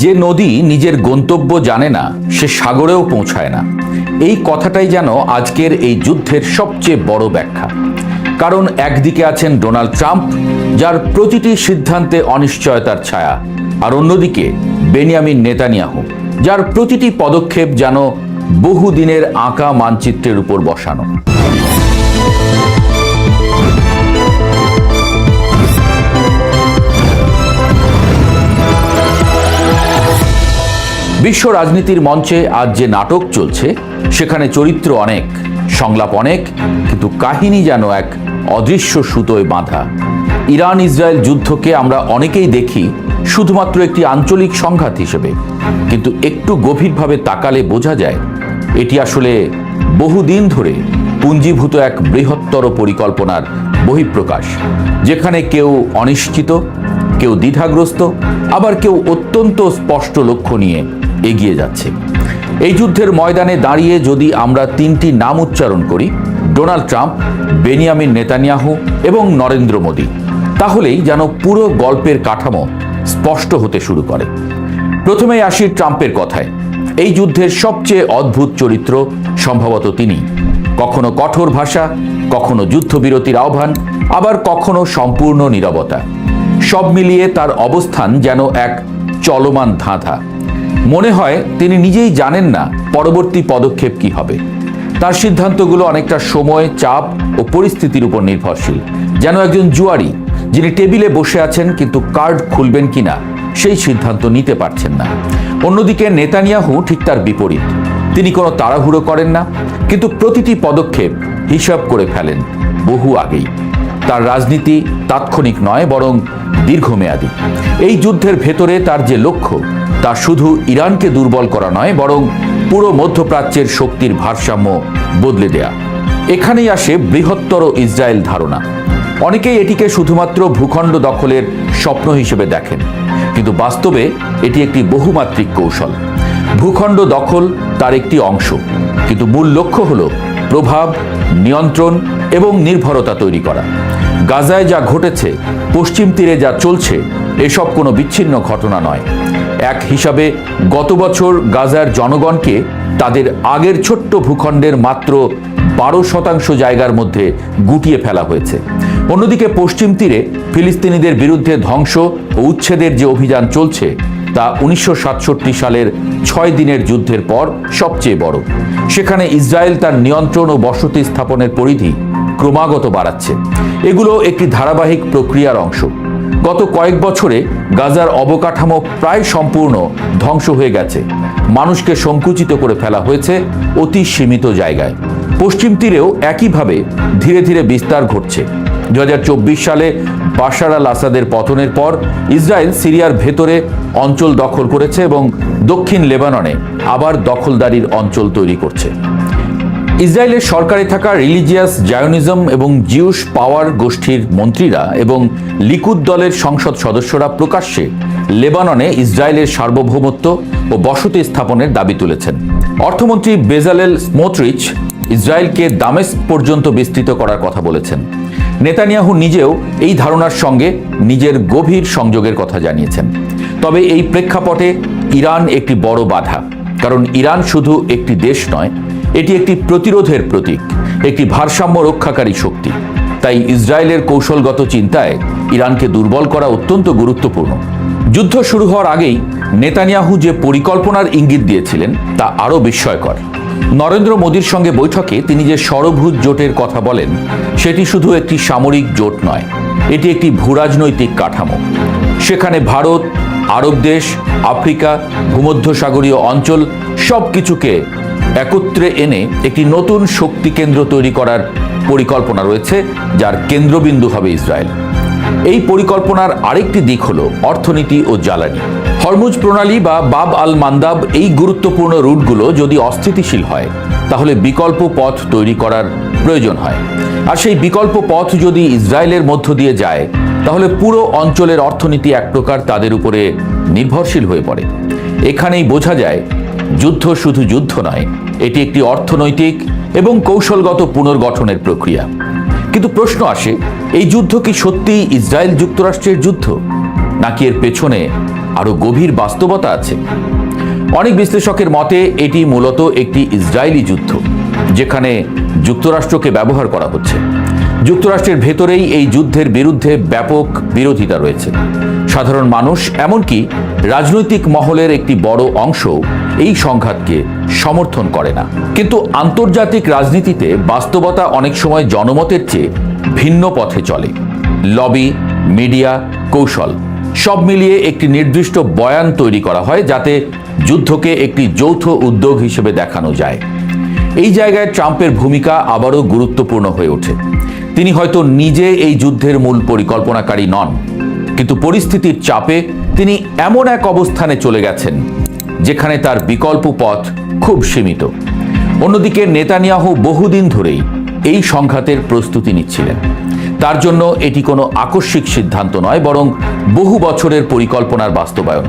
যে নদী নিজের গন্তব্য জানে না সে সাগরেও পৌঁছায় না, এই কথাটাই যেন আজকের এই যুদ্ধের সবচেয়ে বড় ব্যাখ্যা। কারণ একদিকে আছেন ডোনাল্ড ট্রাম্প, যার প্রতিটি সিদ্ধান্তে অনিশ্চয়তার ছায়া, আর অন্যদিকে বেনিয়ামিন নেতানিয়াহু, যার প্রতিটি পদক্ষেপ যেন বহুদিনের আঁকা মানচিত্রের উপর বসানো। বিশ্ব রাজনীতির মঞ্চে আজ যে নাটক চলছে, সেখানে চরিত্র অনেক, সংলাপ অনেক, কিন্তু কাহিনী যেন এক অদৃশ্য সুতোয় বাঁধা। ইরান ইসরায়েল যুদ্ধকে আমরা অনেকেই দেখি শুধুমাত্র একটি আঞ্চলিক সংঘাত হিসেবে, কিন্তু একটু গভীরভাবে তাকালে বোঝা যায় এটি আসলে বহুদিন ধরে পুঞ্জীভূত এক বৃহত্তর পরিকল্পনার বহিঃপ্রকাশ, যেখানে কেউ অনিশ্চিত, কেউ দ্বিধাগ্রস্ত, আবার কেউ অত্যন্ত স্পষ্ট লক্ষ্য নিয়ে এগিয়ে যাচ্ছে। এই যুদ্ধের ময়দানে দাঁড়িয়ে যদি আমরা তিনটি নাম উচ্চারণ করি, ডোনাল্ড ট্রাম্প, বেনিয়ামিন নেতানিয়াহু এবং নরেন্দ্র মোদী, তাহলেই যেন পুরো গল্পের কাঠামো স্পষ্ট হতে শুরু করে। প্রথমেই আসি ট্রাম্পের কথায়। এই যুদ্ধের সবচেয়ে অদ্ভুত চরিত্র সম্ভবত তিনি। কখনো কঠোর ভাষা, কখনো যুদ্ধবিরতির আহ্বান, আবার কখনো সম্পূর্ণ নীরবতা। সব মিলিয়ে তার অবস্থান যেন এক চলমান ধাঁধা। মনে হয় তিনি নিজেই জানেন না পরবর্তী পদক্ষেপ কি হবে। তার সিদ্ধান্তগুলো অনেকটা সময়, চাপ ও পরিস্থিতির উপর নির্ভরশীল, যেন একজন জুয়ারি যিনি টেবিলে বসে আছেন কিন্তু কার্ড খুলবেন কিনা সেই সিদ্ধান্ত নিতে পারছেন না। অন্যদিকে নেতানিয়াহু ঠিক তার বিপরীত। তিনি কোনো তাড়াহুড়ো করেন না, কিন্তু প্রতিটি পদক্ষেপ হিসাব করে ফেলেন বহু আগেই। তার রাজনীতি তাৎক্ষণিক নয়, বরং দীর্ঘমেয়াদী। এই যুদ্ধের ভেতরে তার যে লক্ষ্য, তা শুধু ইরানকে দুর্বল করা নয়, বরং পুরো মধ্যপ্রাচ্যের শক্তির ভারসাম্য বদলে দেয়া। এখানেই আসে বৃহত্তর ইসরায়েল ধারণা। অনেকেই এটিকে শুধুমাত্র ভূখণ্ড দখলের স্বপ্ন হিসেবে দেখেন, কিন্তু বাস্তবে এটি একটি বহুমাত্রিক কৌশল। ভূখণ্ড দখল তার একটি অংশ, কিন্তু মূল লক্ষ্য হল প্রভাব, নিয়ন্ত্রণ এবং নির্ভরতা তৈরি করা। গাজায় যা ঘটেছে, পশ্চিম তীরে যা চলছে, এসব কোনো বিচ্ছিন্ন ঘটনা নয়। এক হিসাবে গত বছর গাজার জনগণকে তাদের আগের ছোট্ট ভূখণ্ডের মাত্র 12% জায়গার মধ্যে গুটিয়ে ফেলা হয়েছে। অন্যদিকে পশ্চিম তীরে ফিলিস্তিনিদের বিরুদ্ধে ধ্বংস ও উচ্ছেদের যে অভিযান চলছে, তা 1967 সালের 6 দিনের যুদ্ধের পর সবচেয়ে বড়। সেখানে ইসরায়েল তার নিয়ন্ত্রণ ও বসতি স্থাপনের পরিধি ক্রমাগত বাড়াচ্ছে। এগুলো একটি ধারাবাহিক প্রক্রিয়ার অংশ। গত কয়েক বছরে গাজার অবকাঠামো প্রায় সম্পূর্ণ ধ্বংস হয়ে গেছে। মানুষকে সংকুচিত করে ফেলা হয়েছে অতি সীমিত জায়গায়। পশ্চিম তীরেও একইভাবে ধীরে ধীরে বিস্তার ঘটছে। 2024 সালে বাশার আল আসাদের পতনের পর ইসরায়েল সিরিয়ার ভেতরে অঞ্চল দখল করেছে এবং দক্ষিণ লেবাননে আবার দখলদারির অঞ্চল তৈরি করছে। ইসরায়েলের সরকারে থাকা রিলিজিয়াস জায়োনিজম এবং জিউস পাওয়ার গোষ্ঠীর মন্ত্রীরা এবং লিকুদ দলের সংসদ সদস্যরা প্রকাশ্যে লেবাননে ইসরায়েলের সার্বভৌমত্ব ও বসতি স্থাপনের দাবি তুলেছেন। অর্থমন্ত্রী বেজালেল স্মোট্রিচ ইসরায়েলকে দামেস্ক পর্যন্ত বিস্তৃত করার কথা বলেছেন। নেতানিয়াহু নিজেও এই ধারণার সঙ্গে নিজের গভীর সংযোগের কথা জানিয়েছেন। তবে এই প্রেক্ষাপটে ইরান একটি বড় বাধা। কারণ ইরান শুধু একটি দেশ নয়, এটি একটি প্রতিরোধের প্রতীক, একটি ভারসাম্য রক্ষাকারী শক্তি। তাই ইসরায়েলের কৌশলগত চিন্তায় ইরানকে দুর্বল করা অত্যন্ত গুরুত্বপূর্ণ। যুদ্ধ শুরু হওয়ার আগেই নেতানিয়াহু যে পরিকল্পনার ইঙ্গিত দিয়েছিলেন, তা আরও বিস্ময়কর। নরেন্দ্র মোদীর সঙ্গে বৈঠকে তিনি যে ষড়ভুজ জোটের কথা বলেন, সেটি শুধু একটি সামরিক জোট নয়, এটি একটি ভূরাজনৈতিক কাঠামো। সেখানে ভারত, আরব দেশ, আফ্রিকা, ভূমধ্যসাগরীয় অঞ্চল সব কিছুকে একত্রে এনে একটি নতুন শক্তি কেন্দ্র তৈরি করার পরিকল্পনা রয়েছে, যার কেন্দ্রবিন্দু হবে ইসরায়েল। এই পরিকল্পনার আরেকটি দিক হলো অর্থনীতি ও জ্বালানি। হরমুজ প্রণালী বা বাব আল মান্দাব, এই গুরুত্বপূর্ণ রুটগুলো যদি অস্থিতিশীল হয়, তাহলে বিকল্প পথ তৈরি করার প্রয়োজন হয়। আর সেই বিকল্প পথ যদি ইসরায়েলের মধ্য দিয়ে যায়, তাহলে পুরো অঞ্চলের অর্থনীতি এক প্রকার তাদের উপরে নির্ভরশীল হয়ে পড়ে। এখানেই বোঝা যায় যুদ্ধ শুধু যুদ্ধ নয়, এটি একটি অর্থনৈতিক এবং কৌশলগত পুনর্গঠনের প্রক্রিয়া। কিন্তু প্রশ্ন আসে, এই যুদ্ধ কি সত্যিই ইসরায়েল যুক্তরাষ্ট্রের যুদ্ধ, নাকি এর পেছনে আরো গভীর বাস্তবতা আছে। অনেক বিশ্লেষকের মতে এটি মূলত একটি ইসরায়েলি যুদ্ধ, যেখানে যুক্তরাষ্ট্রকে ব্যবহার করা হচ্ছে। যুক্তরাষ্ট্রের ভেতরেই এই যুদ্ধের বিরুদ্ধে ব্যাপক বিরোধিতা রয়েছে। সাধারণ মানুষ, এমনকি রাজনৈতিক মহলের একটি বড় অংশ এই সংঘাতকে সমর্থন করে না। কিন্তু আন্তর্জাতিক রাজনীতিতে বাস্তবতা অনেক সময় জনমতের চেয়ে ভিন্ন পথে চলে। লবি, মিডিয়া, কৌশল সব মিলিয়ে একটি নির্দিষ্ট বয়ান তৈরি করা হয়, যাতে যুদ্ধকে একটি যৌথ উদ্যোগ হিসেবে দেখানো যায়। এই জায়গায় ট্রাম্পের ভূমিকা আবারও গুরুত্বপূর্ণ হয়ে ওঠে। তিনি হয়তো নিজে এই যুদ্ধের মূল পরিকল্পনাকারী নন, কিন্তু পরিস্থিতির চাপে তিনি এমন এক অবস্থানে চলে গেছেন যেখানে তার বিকল্প পথ খুব সীমিত। অন্যদিকে নেতানিয়াহু বহুদিন ধরেই এই সংঘাতের প্রস্তুতি নিচ্ছিলেন। তার জন্য এটি কোনো আকস্মিক সিদ্ধান্ত নয়, বরং বহু বছরের পরিকল্পনার বাস্তবায়ন।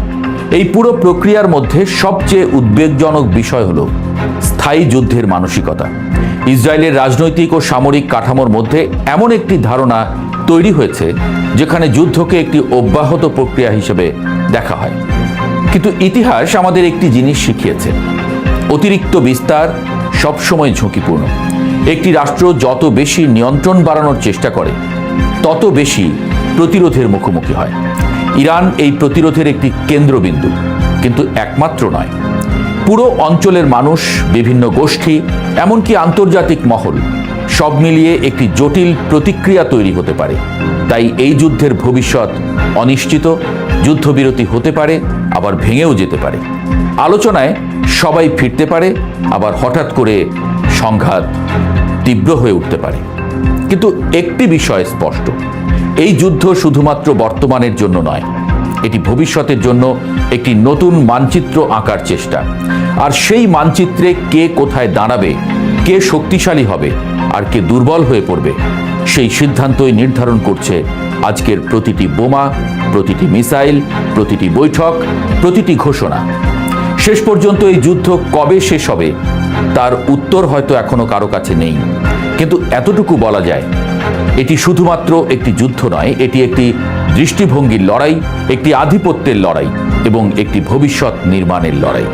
এই পুরো প্রক্রিয়ার মধ্যে সবচেয়ে উদ্বেগজনক বিষয় হল স্থায়ী যুদ্ধের মানসিকতা। ইসরায়েলের রাজনৈতিক ও সামরিক কাঠামোর মধ্যে এমন একটি ধারণা তৈরি হয়েছে যেখানে যুদ্ধকে একটি অব্যাহত প্রক্রিয়া হিসেবে দেখা হয়। কিন্তু ইতিহাস আমাদের একটি জিনিস শিখিয়েছে, অতিরিক্ত বিস্তার সবসময় ঝুঁকিপূর্ণ। একটি রাষ্ট্র যত বেশি নিয়ন্ত্রণ বাড়ানোর চেষ্টা করে, তত বেশি প্রতিরোধের মুখোমুখি হয়। ইরান এই প্রতিরোধের একটি কেন্দ্রবিন্দু, কিন্তু একমাত্র নয়। পুরো অঞ্চলের মানুষ, বিভিন্ন গোষ্ঠী, এমনকি আন্তর্জাতিক মহল সব মিলিয়ে একটি জটিল প্রতিক্রিয়া তৈরি হতে পারে। তাই এই যুদ্ধের ভবিষ্যৎ অনিশ্চিত। যুদ্ধবিরতি হতে পারে, আবার ভেঙেও যেতে পারে। আলোচনায় সবাই ফিরতে পারে, আবার হঠাৎ করে সংঘাত তীব্র হয়ে উঠতে পারে। কিন্তু একটি বিষয় স্পষ্ট, এই যুদ্ধ শুধুমাত্র বর্তমানের জন্য নয়, এটি ভবিষ্যতের জন্য একটি নতুন মানচিত্র আঁকার চেষ্টা। আর সেই মানচিত্রে কে কোথায় দাঁড়াবে, কে শক্তিশালী হবে আর কে দুর্বল হয়ে পড়বে, সেই সিদ্ধান্তই নির্ধারণ করছে আজকের প্রতিটি বোমা, প্রতিটি মিসাইল, প্রতিটি বৈঠক, প্রতিটি ঘোষণা। শেষ পর্যন্ত এই যুদ্ধ কবে শেষ হবে তার উত্তর হয়তো এখনো কারো কাছে নেই। কিন্তু এতটুকু বলা যায়, এটি শুধুমাত্র একটি যুদ্ধ নয়, এটি একটি দৃষ্টিভঙ্গির লড়াই, একটি আধিপত্যের লড়াই এবং একটি ভবিষ্যৎ নির্মাণের লড়াই।